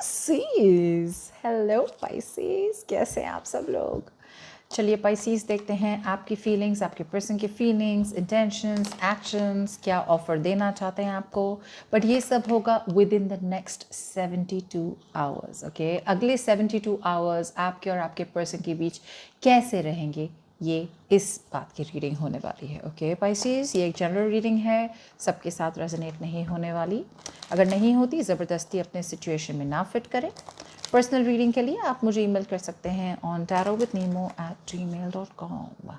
Pisces, hello Pisces, कैसे हैं आप सब लोग। चलिए पाइसेस देखते हैं आपकी फीलिंग्स, आपके पर्सन की फीलिंग्स, इंटेंशंस, एक्शंस, क्या ऑफर देना चाहते हैं आपको। बट ये सब होगा with in the next 72 hours. Okay, अगले 72 आवर्स आपके और आपके पर्सन के बीच कैसे रहेंगे, ये इस बात की रीडिंग होने वाली है। ओके पाइसेस, ये एक जनरल रीडिंग है, सबके साथ रेजोनेट नहीं होने वाली। अगर नहीं होती ज़बरदस्ती अपने सिचुएशन में ना फिट करें। पर्सनल रीडिंग के लिए आप मुझे ईमेल कर सकते हैं ऑन tarotwithnemo@gmail.com।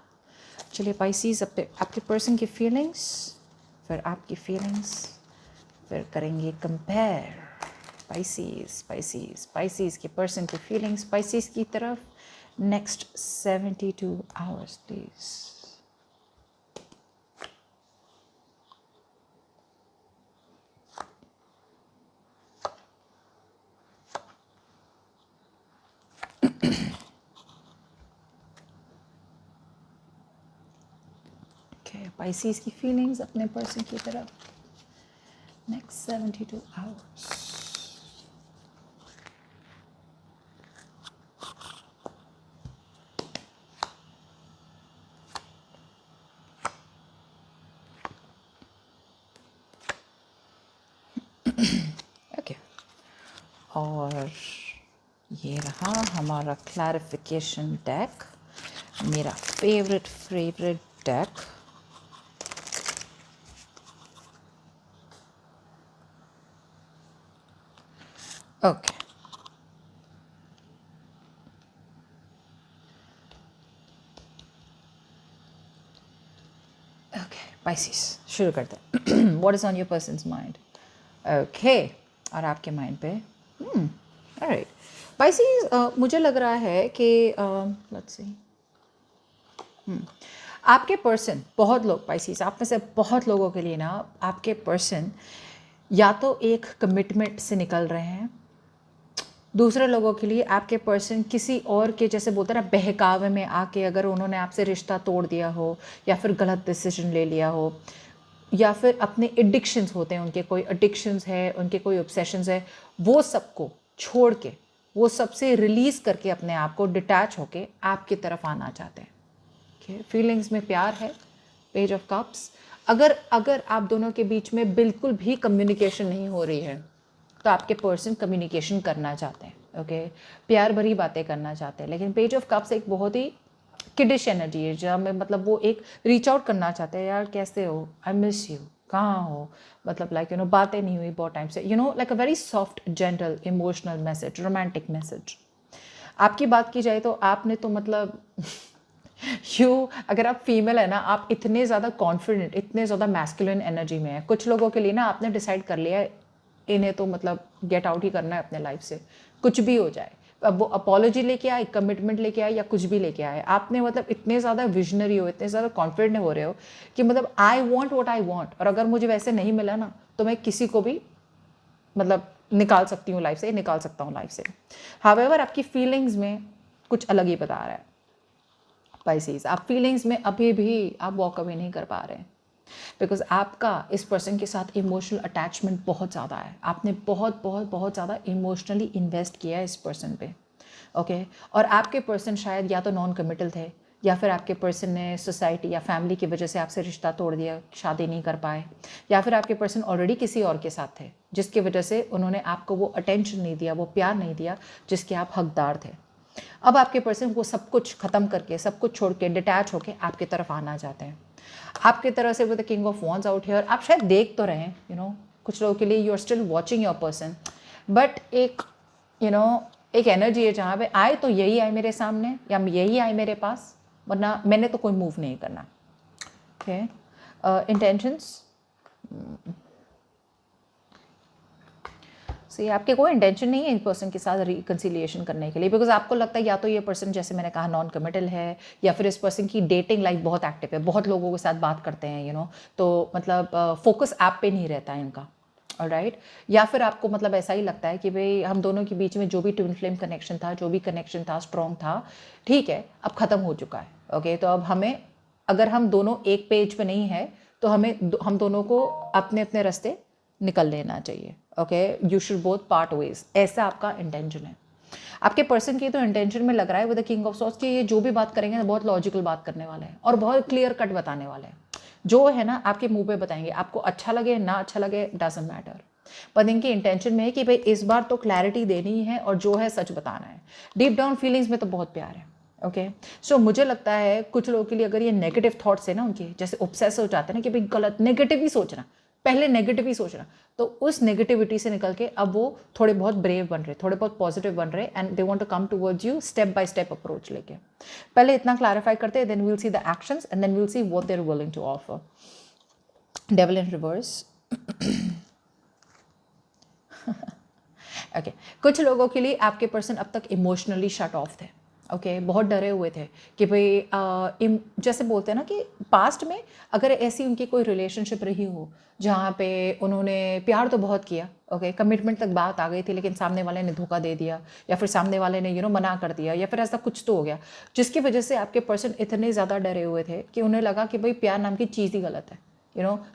चलिए पाइसेस, आपके पर्सन की फीलिंग्स, फिर आपकी फीलिंग्स, फिर करेंगे कंपेयर। पाइसेस के पर्सन की फीलिंग्स पाइसेस की तरफ नेक्स्ट 72 आवर्स प्लीज़। पाइसेस की फीलिंग्स अपने पर्सन की तरफ नेक्स्ट 72 आवर्स। ओके, और ये रहा हमारा क्लैरिफिकेशन डेक, मेरा favourite deck. Okay okay Pisces, शुरू करते हैं। What is on your persons mind. Okay, और आपके माइंड पे ऑलराइट पाइसेस, मुझे लग रहा है कि लेट्स सी, आपके पर्सन, बहुत लोग पाइसेस, आप में से बहुत लोगों के लिए ना आपके पर्सन या तो एक कमिटमेंट से निकल रहे हैं, दूसरे लोगों के लिए आपके पर्सन किसी और के, जैसे बोलते हैं ना, बहकावे में आके अगर उन्होंने आपसे रिश्ता तोड़ दिया हो या फिर गलत डिसीजन ले लिया हो, या फिर अपने एडिक्शंस होते हैं, उनके कोई एडिक्शंस है, उनके कोई ऑब्सेशंस है, वो सबको छोड़ के, वो सबसे रिलीज़ करके अपने आप को डिटैच होके आपकी तरफ आना चाहते हैं। फीलिंग्स में प्यार है, पेज ऑफ कप्स। अगर आप दोनों के बीच में बिल्कुल भी कम्युनिकेशन नहीं हो रही है तो आपके पर्सन कम्युनिकेशन करना चाहते हैं। ओके, प्यार भरी बातें करना चाहते हैं, लेकिन पेज ऑफ कप्स एक बहुत ही किडिश एनर्जी है, जहाँ में मतलब वो एक रीच आउट करना चाहते हैं, यार कैसे हो, आई मिस यू, कहाँ हो, मतलब लाइक बातें नहीं हुई बहुत टाइम से, like a very soft gentle emotional message, romantic message. आपकी बात की जाए तो आपने तो मतलब अगर आप फीमेल है ना, आप इतने ज़्यादा कॉन्फिडेंट, इतने ज़्यादा मैस्कुलिन एनर्जी में है। कुछ लोगों के लिए ना आपने डिसाइड कर लिया है, इन्हें तो मतलब गेट आउट ही करना है अपने लाइफ से, कुछ भी हो जाए। अब वो अपॉलोजी लेके आए, कमिटमेंट लेके आए, या कुछ भी लेके आए, आपने मतलब इतने ज़्यादा विजनरी हो, इतने ज़्यादा कॉन्फिडेंट हो रहे हो कि मतलब I want what I want, और अगर मुझे वैसे नहीं मिला ना तो मैं किसी को भी मतलब निकाल सकती हूँ लाइफ से, निकाल सकता हूँ लाइफ से। हावेवर आपकी फीलिंग्स में कुछ अलग ही बता रहा है पाइसेस। आप फीलिंग्स में अभी भी आप वॉक अवे नहीं कर पा रहे हैं, बिकॉज आपका इस पर्सन के साथ इमोशनल अटैचमेंट बहुत ज़्यादा है। आपने बहुत बहुत बहुत ज़्यादा इमोशनली इन्वेस्ट किया है इस पर्सन पे। ओके, और आपके पर्सन शायद या तो नॉन कमिटल थे, या फिर आपके पर्सन ने सोसाइटी या फैमिली की वजह से आपसे रिश्ता तोड़ दिया, शादी नहीं कर पाए, या फिर आपके पर्सन ऑलरेडी किसी और के साथ थे, जिसकी वजह से उन्होंने आपको वो अटेंशन नहीं दिया, वो प्यार नहीं दिया जिसके आप हकदार थे। अब आपके पर्सन वो सब कुछ ख़त्म करके, सब कुछ छोड़ के, डिटैच होके आपकी तरफ आना चाहते हैं। आपकी तरह से वो the king of wands out here, आप शायद देख तो रहे हैं, कुछ लोगों के लिए you are still watching your person, but एक एक एनर्जी है जहाँ पे आए तो यही आए मेरे सामने, या यही आए मेरे पास, वरना मैंने तो कोई मूव नहीं करना। ओके, इंटेंशंस, सही, आपके कोई इंटेंशन नहीं है इन पर्सन के साथ रिकन्सिलिएशन करने के लिए, बिकॉज आपको लगता है या तो ये पर्सन, जैसे मैंने कहा, नॉन कमिटल है, या फिर इस पर्सन की डेटिंग लाइफ बहुत एक्टिव है, बहुत लोगों के साथ बात करते हैं, तो मतलब फोकस ऐप पे नहीं रहता है इनका। ऑलराइट, या फिर आपको मतलब ऐसा ही लगता है कि भाई हम दोनों के बीच में जो भी ट्विन फ्लेम कनेक्शन था, जो भी कनेक्शन था स्ट्रॉन्ग था, ठीक है, अब ख़त्म हो चुका है। ओके, तो अब हमें, अगर हम दोनों एक पेज पे नहीं है तो हम दोनों को अपने अपने रास्ते निकल लेना चाहिए। Okay, you should both part ways, ऐसा आपका इंटेंशन है। आपके पर्सन की तो इंटेंशन में लग रहा है with the king of swords कि ये जो भी बात करेंगे ना बहुत लॉजिकल बात करने वाले हैं और बहुत क्लियर कट बताने वाले हैं, जो है ना आपके मुंह पे बताएंगे, आपको अच्छा लगे ना अच्छा लगे डजंट मैटर, पर इनकी इंटेंशन में है कि भाई इस बार तो क्लैरिटी देनी है और जो है सच बताना है। डीप डाउन फीलिंग्स में तो बहुत प्यार है। ओके, सो मुझे लगता है कुछ लोगों के लिए अगर ये नेगेटिव थॉट्स है ना उनके, जैसे ऑब्सेस हो जाते हैं ना कि भाई गलत नेगेटिव ही सोचना, पहले नेगेटिव ही सोचना, तो उस नेगेटिविटी से निकल के अब वो थोड़े बहुत ब्रेव बन रहे, थोड़े बहुत पॉजिटिव बन रहे, and they want to come towards you step by step approach लेके। पहले इतना क्लैरिफाई करते हैं, then we'll see the actions and then we'll see what they are willing to offer. Devil in reverse. Okay, कुछ लोगों के लिए आपके पर्सन अब तक इमोशनली शट ऑफ थे। ओके, बहुत डरे हुए थे कि भाई जैसे बोलते हैं ना कि पास्ट में अगर ऐसी उनकी कोई रिलेशनशिप रही हो जहाँ पे उन्होंने प्यार तो बहुत किया, ओके, कमिटमेंट तक बात आ गई थी, लेकिन सामने वाले ने धोखा दे दिया या फिर सामने वाले ने मना कर दिया या फिर ऐसा कुछ तो हो गया जिसकी वजह से आपके पर्सन इतने ज़्यादा डरे हुए थे कि उन्हें लगा कि भाई प्यार नाम की चीज़ ही गलत है,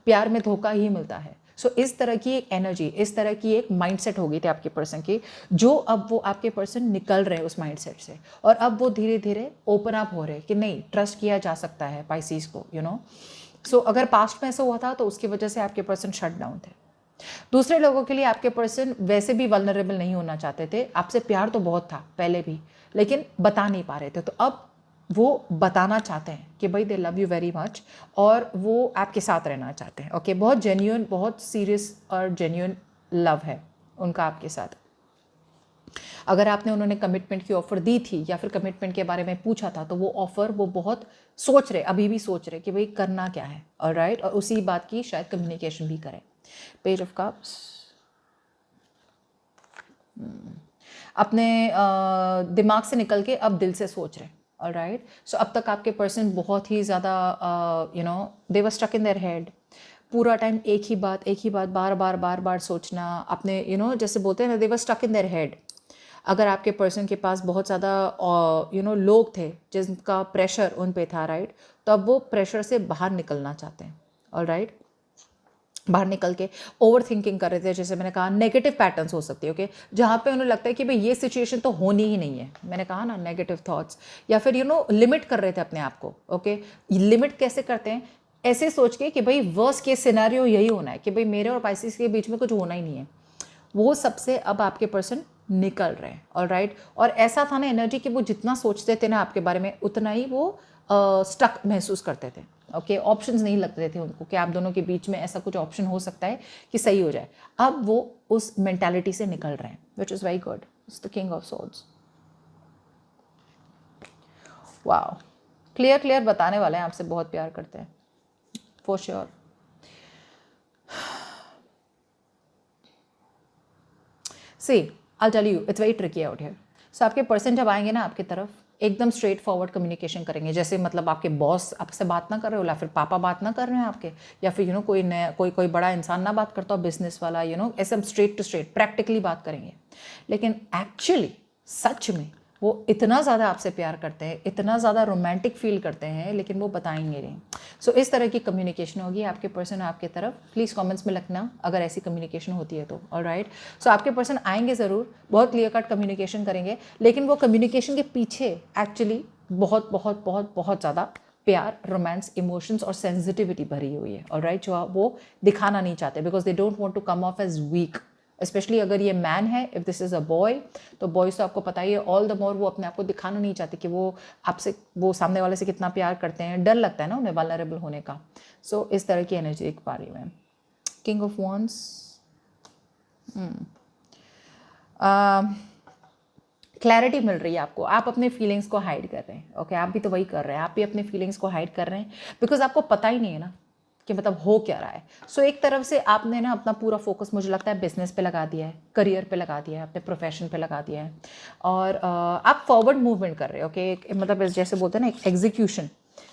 प्यार में धोखा ही मिलता है। सो इस तरह की एक एनर्जी, इस तरह की एक माइंडसेट हो गई थी आपके पर्सन की, जो अब वो आपके पर्सन निकल रहे हैं उस माइंडसेट से, और अब वो धीरे धीरे ओपन अप हो रहे हैं कि नहीं, ट्रस्ट किया जा सकता है पाइसीज को, सो अगर पास्ट में ऐसा हुआ था तो उसकी वजह से आपके पर्सन शट डाउन थे। दूसरे लोगों के लिए आपके पर्सन वैसे भी वल्नरेबल नहीं होना चाहते थे, आपसे प्यार तो बहुत था पहले भी, लेकिन बता नहीं पा रहे थे, तो अब वो बताना चाहते हैं कि भाई दे लव यू वेरी मच और वो आपके साथ रहना चाहते हैं। ओके, बहुत जेन्युइन, बहुत सीरियस और जेन्युइन लव है उनका आपके साथ। अगर आपने उन्होंने कमिटमेंट की ऑफ़र दी थी या फिर कमिटमेंट के बारे में पूछा था, तो वो ऑफ़र वो बहुत सोच रहे, अभी भी सोच रहे कि भाई करना क्या है, ऑलराइट, और उसी बात की शायद कम्युनिकेशन भी करें। पेज ऑफ कप्स, अपने दिमाग से निकल के अब दिल से सोच रहे, ऑलराइट। सो अब तक आपके पर्सन बहुत ही ज़्यादा they were stuck in their head, पूरा टाइम एक ही बात बार बार सोचना अपने, जैसे बोलते हैं ना, they were stuck in their head. अगर आपके पर्सन के पास बहुत ज़्यादा लोग थे जिनका प्रेशर उन पे था, राइट, तो अब वो प्रेशर से बाहर निकलना चाहते हैं, ऑलराइट। बाहर निकल के ओवर थिंकिंग कर रहे थे, जैसे मैंने कहा नेगेटिव पैटर्न्स हो सकती है, ओके, जहाँ पे उन्हें लगता है कि भाई ये सिचुएशन तो होनी ही नहीं है, मैंने कहा ना नेगेटिव थॉट्स, या फिर लिमिट कर रहे थे अपने आप को। ओके, लिमिट कैसे करते हैं, ऐसे सोच के कि भाई वर्स्ट केस सिनेरियो यही होना है कि भाई मेरे और पाइसेस के बीच में कुछ होना ही नहीं है, वो सबसे अब आपके पर्सन निकल रहे हैं, ऑलराइट। और ऐसा था ना एनर्जी कि वो जितना सोचते थे ना आपके बारे में उतना ही वो स्टक महसूस करते थे। ओके, ऑप्शंस नहीं लगते थे उनको कि आप दोनों के बीच में ऐसा कुछ ऑप्शन हो सकता है कि सही हो जाए। अब वो उस मेंटालिटी से निकल रहे हैं, which is very good. It's the king of swords. Wow, clear बताने वाले हैं, आपसे बहुत प्यार करते हैं for sure. See, I'll tell you, it's very tricky out here. So आपके पर्सन जब आएंगे ना आपकी तरफ, एकदम स्ट्रेट फॉरवर्ड कम्युनिकेशन करेंगे, जैसे मतलब आपके बॉस आपसे बात ना कर रहे हो, या फिर पापा बात ना कर रहे हैं आपके, या फिर कोई नया कोई बड़ा इंसान ना बात करता हो, बिजनेस वाला, ऐसे हम स्ट्रेट टू स्ट्रेट प्रैक्टिकली बात करेंगे। लेकिन एक्चुअली सच में वो इतना ज़्यादा आपसे प्यार करते हैं, इतना ज़्यादा रोमांटिक फील करते हैं, लेकिन वो बताएंगे नहीं। सो इस तरह की कम्युनिकेशन होगी आपके पर्सन आपके तरफ। प्लीज़ कमेंट्स में लिखना अगर ऐसी कम्युनिकेशन होती है तो, ऑलराइट। सो आपके पर्सन आएंगे ज़रूर, बहुत क्लियर कट कम्युनिकेशन करेंगे, लेकिन वो कम्युनिकेशन के पीछे एक्चुअली बहुत बहुत बहुत बहुत ज़्यादा प्यार, रोमांस, इमोशंस और सेंसिटिविटी भरी हुई है, ऑलराइट, जो वो दिखाना नहीं चाहते, because they don't want to come off as weak. Specially अगर ये मैन है, if this is a boy, तो बॉयज़ तो आपको पता ही है, ऑल द मोर वो अपने आप को दिखाना नहीं चाहते कि वो आपसे, वो सामने वाले से कितना प्यार करते हैं, डर लगता है ना उन्हें वल्नरेबल होने का। सो इस तरह की एनर्जी देख पा रही हूँ मैं। किंग ऑफ वॉन्ड्स, क्लैरिटी मिल रही है आपको, आप अपने फीलिंग्स को हाइड कर रहे हैं। ओके, आप भी तो वही कर रहे हैं, आप भी अपने फीलिंग्स को हाइड कर रहे हैं, बिकॉज आपको पता ही नहीं है ना कि मतलब हो क्या रहा है। सो एक तरफ से आपने ना अपना पूरा फोकस, मुझे लगता है, बिजनेस पे लगा दिया है, करियर पे लगा दिया है, अपने प्रोफेशन पे लगा दिया है, और आप फॉरवर्ड मूवमेंट कर रहे हो। ओके, मतलब जैसे बोलते हैं ना, एक एग्जीक्यूशन।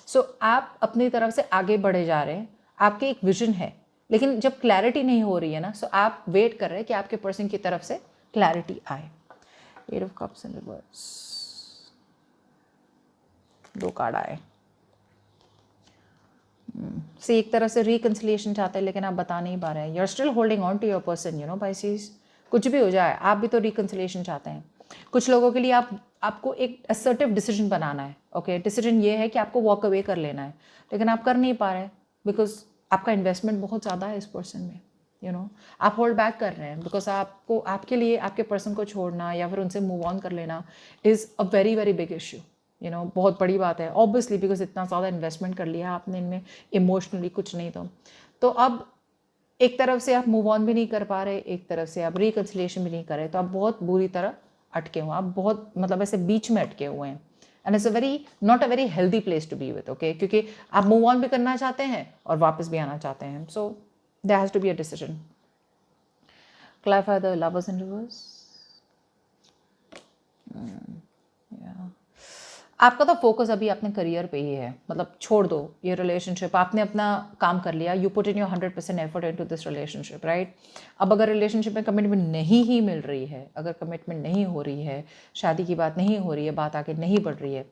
सो आप अपनी तरफ से आगे बढ़े जा रहे हैं, आपके एक विजन है, लेकिन जब क्लैरिटी नहीं हो रही है ना, सो आप वेट कर रहे हैं कि आपके पर्सन की तरफ से क्लैरिटी आए। Eight of cups in reverse, 2 card आए, सी एक तरह से रिकन्सिलिएशन चाहते हैं लेकिन आप बता नहीं पा रहे हैं. You are still holding on to your person, you know Pisces. कुछ भी हो जाए आप भी तो रिकन्सिलिएशन चाहते हैं. कुछ लोगों के लिए आपको एक असर्टिव डिसीजन बनाना है. ओके, डिसीजन ये है कि आपको वॉक अवे कर लेना है, लेकिन आप कर नहीं पा रहे बिकॉज आपका इन्वेस्टमेंट बहुत ज़्यादा है इस पर्सन में. यू नो आप होल्ड बैक कर रहे हैं बिकॉज आपको आपके लिए आपके पर्सन को छोड़ना या फिर उनसे मूव ऑन कर लेना is a very very big issue. You know बहुत बड़ी बात है ऑब्वियसली बिकॉज इतना ज़्यादा इन्वेस्टमेंट कर लिया आपने इनमें, इमोशनली कुछ नहीं तो अब एक तरफ से आप मूव ऑन भी नहीं कर पा रहे, एक तरफ से आप रिकन्सिलिएशन भी नहीं कर रहे, तो आप बहुत बुरी तरह अटके हुए, आप बहुत मतलब ऐसे बीच में अटके हुए हैं. And it's a very not a very healthy place to be with. Okay, क्योंकि आप मूव ऑन भी करना चाहते हैं और वापस भी आना चाहते हैं. So there has to be a decision. Clarify the lovers in reverse. आपका तो फोकस अभी अपने करियर पे ही है. मतलब छोड़ दो ये रिलेशनशिप, आपने अपना काम कर लिया. You put in your 100% effort into this relationship, right. अब अगर रिलेशनशिप में कमिटमेंट नहीं ही मिल रही है, अगर कमिटमेंट नहीं हो रही है, शादी की बात नहीं हो रही है, बात आगे नहीं बढ़ रही है,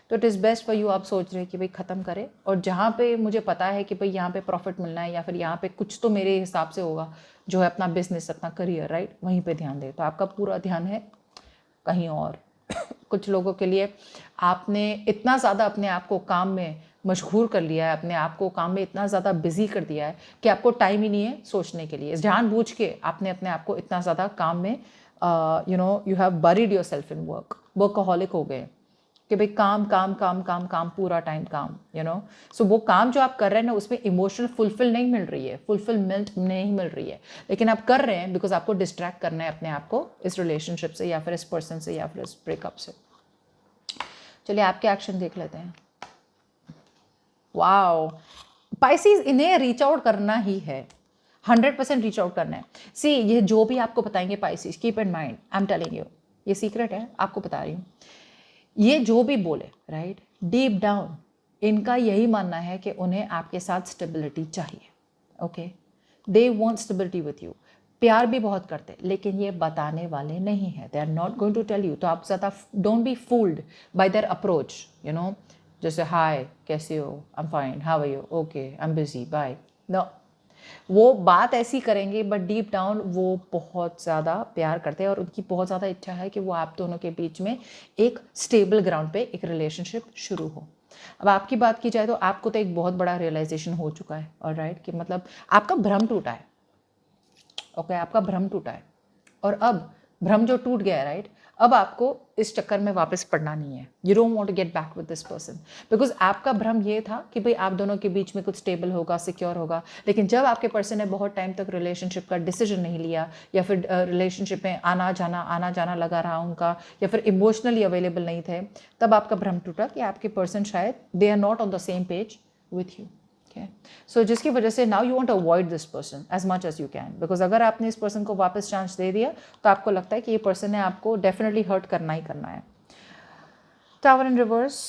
तो it is best for you. आप सोच रहे हैं कि भाई ख़त्म करें और जहाँ पे मुझे पता है कि भाई यहाँ पे प्रॉफिट मिलना है या फिर यहाँ पे कुछ तो मेरे हिसाब से होगा जो है अपना बिजनेस, अपना करियर, राइट, वहीं पे ध्यान दे. तो आपका पूरा ध्यान है कहीं और. कुछ लोगों के लिए आपने इतना ज़्यादा अपने आप को काम में मशगूल कर लिया है, अपने आप को काम में इतना ज़्यादा बिजी कर दिया है कि आपको टाइम ही नहीं है सोचने के लिए. जानबूझ के आपने अपने आप को इतना ज़्यादा काम में you have buried your self in workaholic हो गए कि भाई काम काम काम काम काम पूरा टाइम काम. सो वो काम जो आप कर रहे हैं ना उसमें इमोशनल फुलफिल नहीं मिल रही है, फुलफिलमेंट नहीं मिल रही है, लेकिन आप कर रहे हैं बिकॉज आपको डिस्ट्रैक्ट करना है अपने आप को इस रिलेशनशिप से या फिर इस पर्सन से या फिर इस ब्रेकअप से. चलिए आपके एक्शन देख लेते हैं. वाओ पाइसेस, इन्हें रीच आउट करना ही है, 100% रीच आउट करना है. सी ये जो भी आपको बताएंगे Pisces, keep in mind, I am telling you, ये सीक्रेट है, आपको बता रही हूँ. ये जो भी बोले, राइट, डीप डाउन इनका यही मानना है कि उन्हें आपके साथ स्टेबिलिटी चाहिए. Okay, they want stability with you. प्यार भी बहुत करते लेकिन ये बताने वाले नहीं है. They are not going to tell you. तो आप ज़्यादा don't be fooled by their approach. जैसे हाय कैसे हो, I am fine, how are you, okay I am busy, bye. No, वो बात ऐसी करेंगे बट डीप डाउन वो बहुत ज़्यादा प्यार करते हैं और उनकी बहुत ज़्यादा इच्छा है कि वो आप दोनों के बीच में एक स्टेबल ग्राउंड पे एक रिलेशनशिप शुरू हो. अब आपकी बात की जाए तो आपको तो एक बहुत बड़ा रियलाइजेशन हो चुका है, ऑलराइट, कि मतलब आपका भ्रम टूटा है. ओके, आपका भ्रम टूटा है और अब भ्रम जो टूट गया है, राइट, अब आपको इस चक्कर में वापस पड़ना नहीं है. You don't want to get back with this person because आपका भ्रम ये था कि भाई आप दोनों के बीच में कुछ स्टेबल होगा, सिक्योर होगा. लेकिन जब आपके पर्सन ने बहुत टाइम तक रिलेशनशिप का डिसीजन नहीं लिया या फिर रिलेशनशिप में आना जाना लगा रहा उनका, या फिर इमोशनली अवेलेबल नहीं थे, तब आपका भ्रम टूटा कि आपके पर्सन शायद they are not on the same page with you. So जिसकी वजह से now you want avoid this person as much as you can, because अगर आपने इस पर्सन को वापस चांस दे दिया तो आपको लगता है कि ये पर्सन ने आपको डेफिनेटली हर्ट करना ही करना है. Tower in reverse.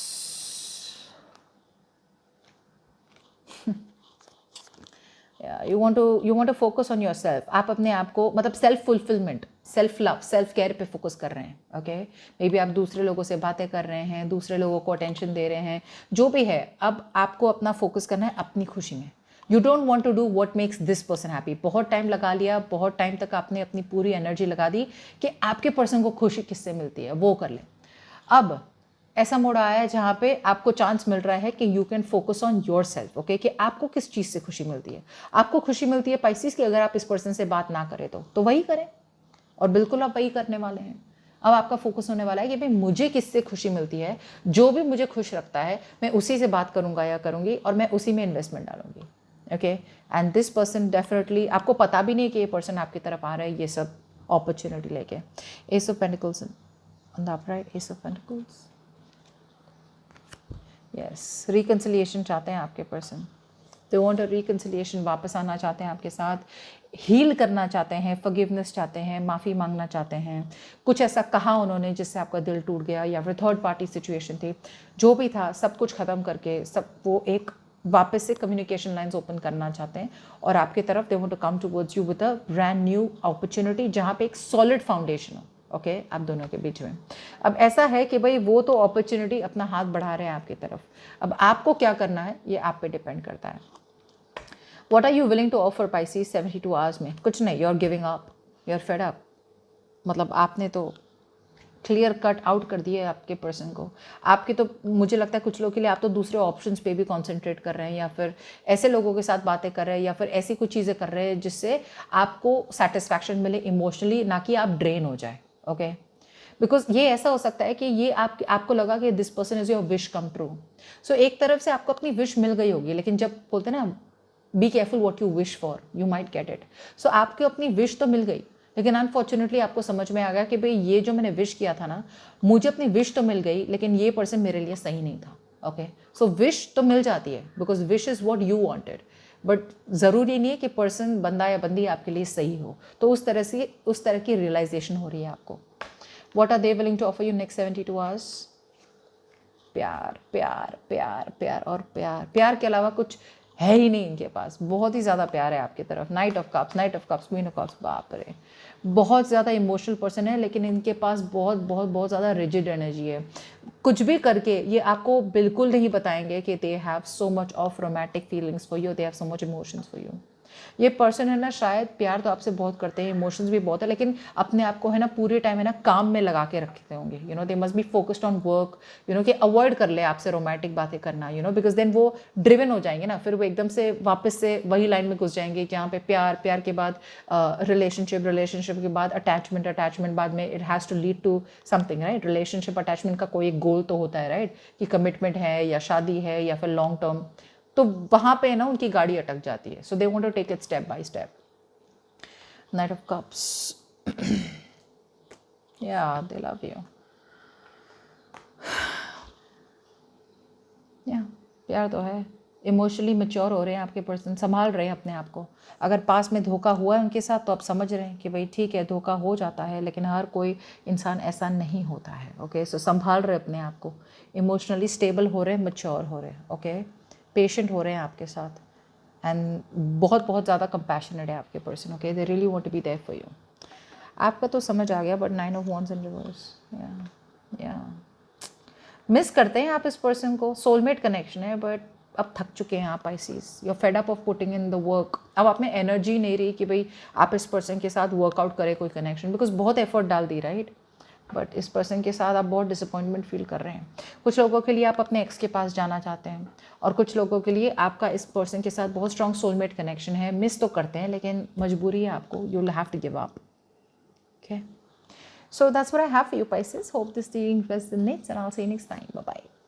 You want to focus on yourself. आप अपने आप को मतलब self fulfilment, self love, self care पे फोकस कर रहे हैं. ओके, मे बी आप दूसरे लोगों से बातें कर रहे हैं, दूसरे लोगों को अटेंशन दे रहे हैं, जो भी है. अब आपको अपना फोकस करना है अपनी खुशी में. You don't want to do what makes this person happy. बहुत टाइम लगा लिया, बहुत टाइम तक आपने अपनी पूरी एनर्जी लगा दी कि आपके पर्सन को खुशी किससे मिलती है वो कर ले. अब ऐसा मोड़ आया है जहाँ पे आपको चांस मिल रहा है कि you can focus on your self. Okay, कि आपको किस चीज़ से खुशी मिलती है. आपको खुशी मिलती है पाइसेस की अगर आप इस पर्सन से बात ना करें तो वही करें, और बिल्कुल आप वही करने वाले हैं. अब आपका फोकस होने वाला है कि भाई मुझे किससे खुशी मिलती है, जो भी मुझे खुश रखता है मैं उसी से बात करूंगा या करूंगी और मैं उसी में इन्वेस्टमेंट डालूंगी. Okay, and this person definitely, आपको पता भी नहीं कि ये पर्सन आपकी तरफ आ रहा है ये सब अपॉर्चुनिटी लेके. S of pentacles on the upright, S of pentacles. Yes, reconciliation चाहते हैं आपके person. They want a reconciliation, वापस आना चाहते हैं आपके साथ, हील करना चाहते हैं, फॉरगिवनेस चाहते हैं, माफ़ी मांगना चाहते हैं. कुछ ऐसा कहा उन्होंने जिससे आपका दिल टूट गया या फिर थर्ड पार्टी सिचुएशन थी, जो भी था सब कुछ ख़त्म करके सब वो एक वापस से कम्युनिकेशन लाइंस ओपन करना चाहते हैं और आपकी तरफ they want to come towards you with a brand new opportunity जहाँ पे एक सॉलिड फाउंडेशन हो. ओके, आप दोनों के बीच में अब ऐसा है कि भाई वो तो अपॉर्चुनिटी अपना हाथ बढ़ा रहे हैं आपकी तरफ, अब आपको क्या करना है ये आप पे डिपेंड करता है। What are you willing to offer Pisces 72 hours में? कुछ नहीं, you are giving up, you are fed up. मतलब आपने तो क्लियर कट आउट कर दिए आपके पर्सन को। आपके तो मुझे लगता है कुछ लोगों के लिए आप तो दूसरे ऑप्शंस पे भी कंसंट्रेट कर रहे हैं, या फिर ऐसे लोगों के साथ बातें कर रहे हैं, या फिर ऐसी कुछ चीज़ें कर रहे हैं जिससे आपको सेटिस्फैक्शन मिले इमोशनली, ना कि आप ड्रेन हो जाए। ओके, बिकॉज ये ऐसा हो सकता है कि ये आपको लगा कि this person is your wish come true. So एक तरफ से आपको अपनी विश मिल गई होगी, लेकिन जब बोलते हैं ना be careful what you wish for, you might get it. So आपको अपनी विश तो मिल गई, लेकिन अनफॉर्चुनेटली आपको समझ में आ गया कि भाई ये जो मैंने विश किया था ना, मुझे अपनी विश तो मिल गई लेकिन ये पर्सन मेरे लिए सही नहीं था। ओके, सो विश तो मिल जाती है because wish is what you wanted, but ज़रूरी नहीं है कि पर्सन, बंदा या बंदी आपके लिए सही हो। तो उस तरह की रियलाइजेशन हो रही है आपको। What are they willing to offer you next 72 hours? प्यार प्यार प्यार प्यार और प्यार। प्यार के अलावा कुछ है ही नहीं इनके पास, बहुत ही ज़्यादा प्यार है आपकी तरफ। Night of cups, night of cups, queen of cups, बाप रे, बहुत ज़्यादा इमोशनल पर्सन है, लेकिन इनके पास बहुत बहुत बहुत ज़्यादा रिजिड एनर्जी है। कुछ भी करके ये आपको बिल्कुल नहीं बताएंगे कि they have so much of romantic feelings for you, they have so much emotions for you. ये पर्सन है ना, शायद प्यार तो आपसे बहुत करते हैं, इमोशंस भी बहुत है, लेकिन अपने आप को है ना पूरे टाइम है ना काम में लगा के रखते होंगे। You know they must be focused on work, you know कि अवॉइड कर ले आपसे रोमांटिक बातें करना, यू नो बिकॉज देन वो ड्रिवन हो जाएंगे ना, फिर वो एकदम से वापस से वही लाइन में घुस जाएंगे जहाँ पे प्यार, प्यार के बाद रिलेशनशिप, रिलेशनशिप के बाद अटैचमेंट, अटैचमेंट बाद में it has to lead to something, right. Relationship attachment का कोई एक गोल तो होता है, राइट, कि कमिटमेंट है या शादी है या फिर लॉन्ग टर्म। तो वहां पे ना उनकी गाड़ी अटक जाती है। So they want to take it step by step. Knight of cups, या दे लव यू, या प्यार तो है। इमोशनली मैच्योर हो रहे हैं आपके पर्सन, संभाल रहे हैं अपने आप को। अगर पास में धोखा हुआ है उनके साथ तो आप समझ रहे हैं कि भाई ठीक है, धोखा हो जाता है, लेकिन हर कोई इंसान ऐसा नहीं होता है। ओके, सो संभाल रहे अपने आप को, इमोशनली स्टेबल हो रहे हैं, मैच्योर हो रहे हैं। ओके, पेशेंट हो रहे हैं आपके साथ, एंड बहुत बहुत ज़्यादा कंपैशनेट है आपके person. Okay, they really want to be there for you. आपका तो समझ आ गया, but 9 of wands in reverse, या मिस करते हैं आप इस पर्सन को। सोलमेट कनेक्शन है, बट अब थक चुके हैं आप Pisces, you are fed up of putting in the work. अब आप में एनर्जी नहीं रही कि भाई आप इस पर्सन के साथ वर्कआउट करें कोई कनेक्शन, बिकॉज बहुत एफर्ट डाल दी, राइट। बट इस पर्सन के साथ आप बहुत डिसअपॉइंटमेंट फील कर रहे हैं। कुछ लोगों के लिए आप अपने एक्स के पास जाना चाहते हैं, और कुछ लोगों के लिए आपका इस पर्सन के साथ बहुत स्ट्रॉन्ग सोलमेट कनेक्शन है। मिस तो करते हैं, लेकिन मजबूरी है आपको, you will have to give up. Okay, so that's what I have for you, Pisces. Hope this reading resonates, and I'll see you next time. Bye bye.